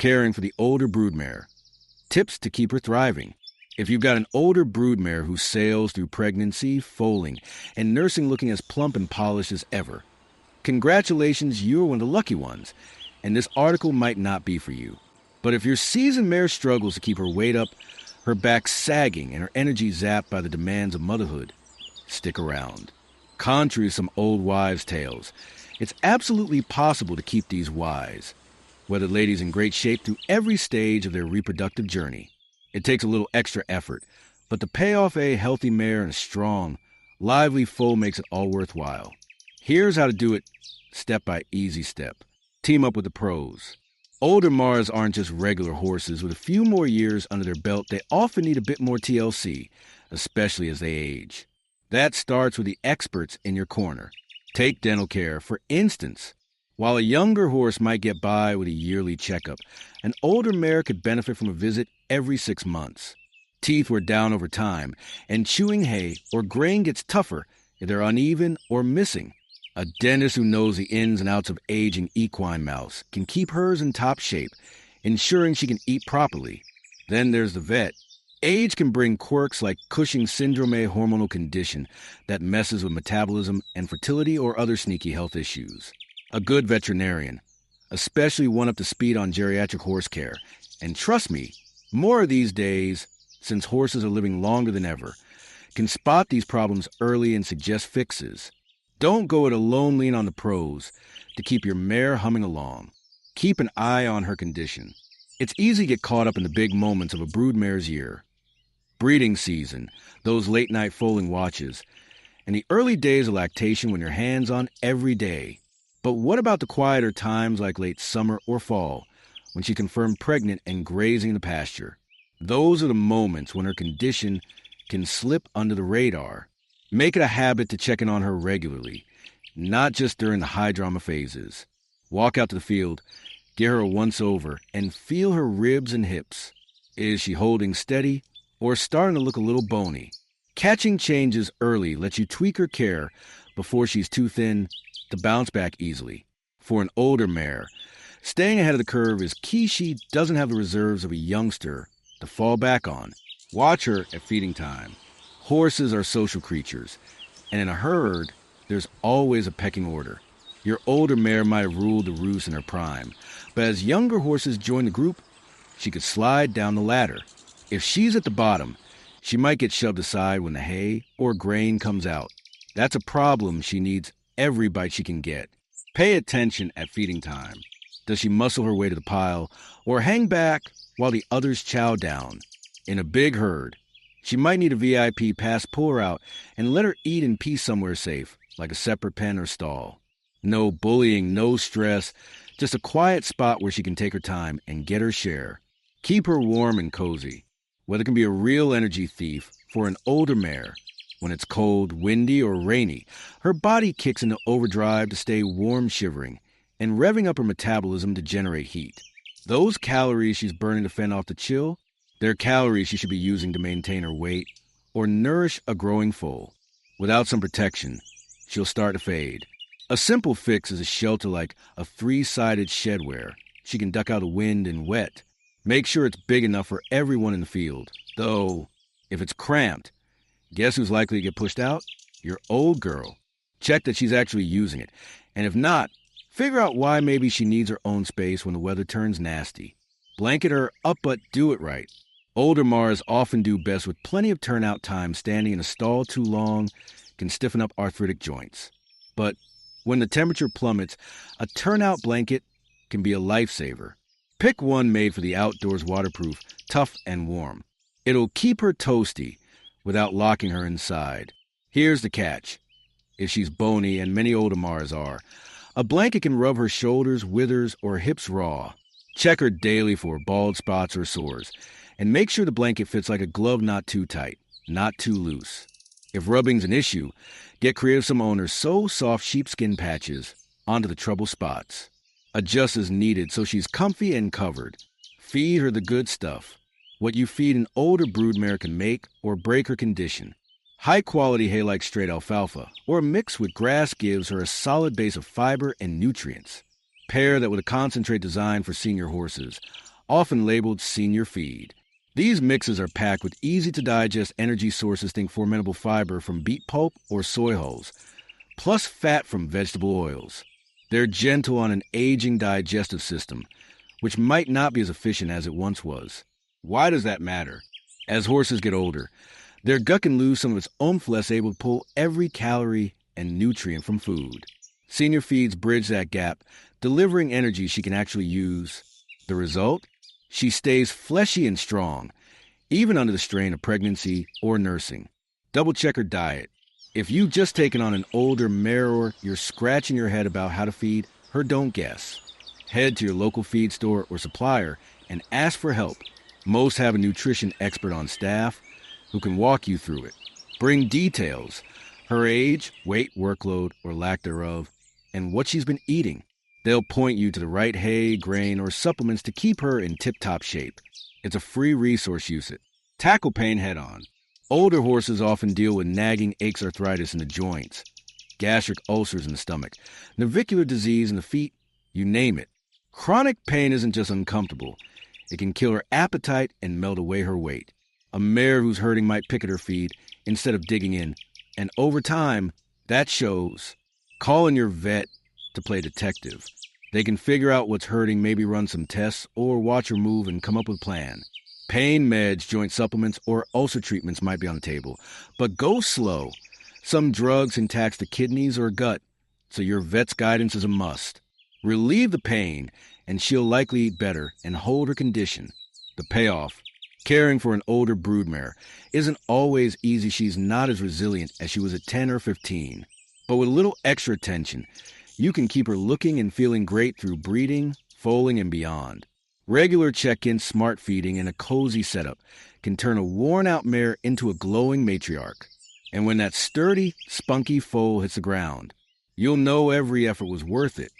Caring for the older broodmare. Tips to keep her thriving. If you've got an older broodmare who sails through pregnancy, foaling, and nursing looking as plump and polished as ever, congratulations, you're one of the lucky ones, and this article might not be for you. But if your seasoned mare struggles to keep her weight up, her back sagging, and her energy zapped by the demands of motherhood, stick around. Contrary to some old wives' tales, it's absolutely possible to keep these wise, whether ladies in great shape through every stage of their reproductive journey. It takes a little extra effort, but the payoff a healthy mare and a strong, lively foal makes it all worthwhile. Here's how to do it step by easy step. Team up with the pros. Older mares aren't just regular horses. With a few more years under their belt, they often need a bit more TLC, especially as they age. That starts with the experts in your corner. Take dental care. For instance, while a younger horse might get by with a yearly checkup, an older mare could benefit from a visit every 6 months. Teeth wear down over time, and chewing hay or grain gets tougher if they're uneven or missing. A dentist who knows the ins and outs of aging equine mouths can keep hers in top shape, ensuring she can eat properly. Then there's the vet. Age can bring quirks like Cushing's syndrome, a hormonal condition that messes with metabolism and fertility or other sneaky health issues. A good veterinarian, especially one up to speed on geriatric horse care, and trust me, more these days, since horses are living longer than ever, can spot these problems early and suggest fixes. Don't go it alone, lean on the pros to keep your mare humming along. Keep an eye on her condition. It's easy to get caught up in the big moments of a broodmare's year. Breeding season, those late-night foaling watches, and the early days of lactation when you're hands-on every day. But what about the quieter times like late summer or fall, when she confirmed pregnant and grazing in the pasture? Those are the moments when her condition can slip under the radar. Make it a habit to check in on her regularly, not just during the high drama phases. Walk out to the field, get her a once-over, and feel her ribs and hips. Is she holding steady or starting to look a little bony? Catching changes early lets you tweak her care before she's too thin to bounce back easily. For an older mare, staying ahead of the curve is key. She doesn't have the reserves of a youngster to fall back on. Watch her at feeding time. Horses are social creatures, and in a herd, there's always a pecking order. Your older mare might have ruled the roost in her prime, but as younger horses join the group, she could slide down the ladder. If she's at the bottom, she might get shoved aside when the hay or grain comes out. That's a problem. She needs every bite she can get. Pay attention at feeding time. Does she muscle her way to the pile or hang back while the others chow down? In a big herd, she might need a VIP pass pull her out and let her eat in peace somewhere safe, like a separate pen or stall. No bullying, no stress, just a quiet spot where she can take her time and get her share. Keep her warm and cozy. Weather can be a real energy thief for an older mare. When it's cold, windy, or rainy, her body kicks into overdrive to stay warm, shivering, and revving up her metabolism to generate heat. Those calories she's burning to fend off the chill, they're calories she should be using to maintain her weight or nourish a growing foal. Without some protection, she'll start to fade. A simple fix is a shelter like a 3-sided shed where she can duck out of wind and wet. Make sure it's big enough for everyone in the field. Though, if it's cramped, guess who's likely to get pushed out? Your old girl. Check that she's actually using it. And if not, figure out why maybe she needs her own space when the weather turns nasty. Blanket her up, but do it right. Older mares often do best with plenty of turnout time. Standing in a stall too long can stiffen up arthritic joints. But when the temperature plummets, a turnout blanket can be a lifesaver. Pick one made for the outdoors, waterproof, tough, and warm. It'll keep her toasty without locking her inside. Here's the catch. If she's bony, and many older mares are, a blanket can rub her shoulders, withers, or hips raw. Check her daily for bald spots or sores, and make sure the blanket fits like a glove, not too tight, not too loose. If rubbing's an issue, get creative. Some owners sew soft sheepskin patches onto the trouble spots. Adjust as needed so she's comfy and covered. Feed her the good stuff. What you feed an older broodmare can make or break her condition. High-quality hay like straight alfalfa or a mix with grass gives her a solid base of fiber and nutrients. Pair that with a concentrate designed for senior horses, often labeled senior feed. These mixes are packed with easy-to-digest energy sources, think fermentable fiber from beet pulp or soy hulls, plus fat from vegetable oils. They're gentle on an aging digestive system, which might not be as efficient as it once was. Why does that matter? As horses get older, their gut can lose some of its oomph, less able to pull every calorie and nutrient from food. Senior feeds bridge that gap, delivering energy she can actually use. The result? She stays fleshy and strong, even under the strain of pregnancy or nursing. Double-check her diet. If you've just taken on an older mare or you're scratching your head about how to feed, her don't guess. Head to your local feed store or supplier and ask for help. Most have a nutrition expert on staff who can walk you through it. Bring details, her age, weight, workload, or lack thereof, and what she's been eating. They'll point you to the right hay, grain, or supplements to keep her in tip-top shape. It's a free resource. Use it. Tackle pain head-on. Older horses often deal with nagging aches, arthritis in the joints, gastric ulcers in the stomach, navicular disease in the feet, you name it. Chronic pain isn't just uncomfortable. It can kill her appetite and melt away her weight. A mare who's hurting might pick at her feed instead of digging in, and over time, that shows. Call in your vet to play detective. They can figure out what's hurting, maybe run some tests, or watch her move and come up with a plan. Pain meds, joint supplements, or ulcer treatments might be on the table, but go slow. Some drugs can tax the kidneys or gut, so your vet's guidance is a must. Relieve the pain, and she'll likely eat better and hold her condition. The payoff. Caring for an older broodmare isn't always easy. She's not as resilient as she was at 10 or 15. But with a little extra attention, you can keep her looking and feeling great through breeding, foaling, and beyond. Regular check-ins, smart feeding, and a cozy setup can turn a worn-out mare into a glowing matriarch. And when that sturdy, spunky foal hits the ground, you'll know every effort was worth it.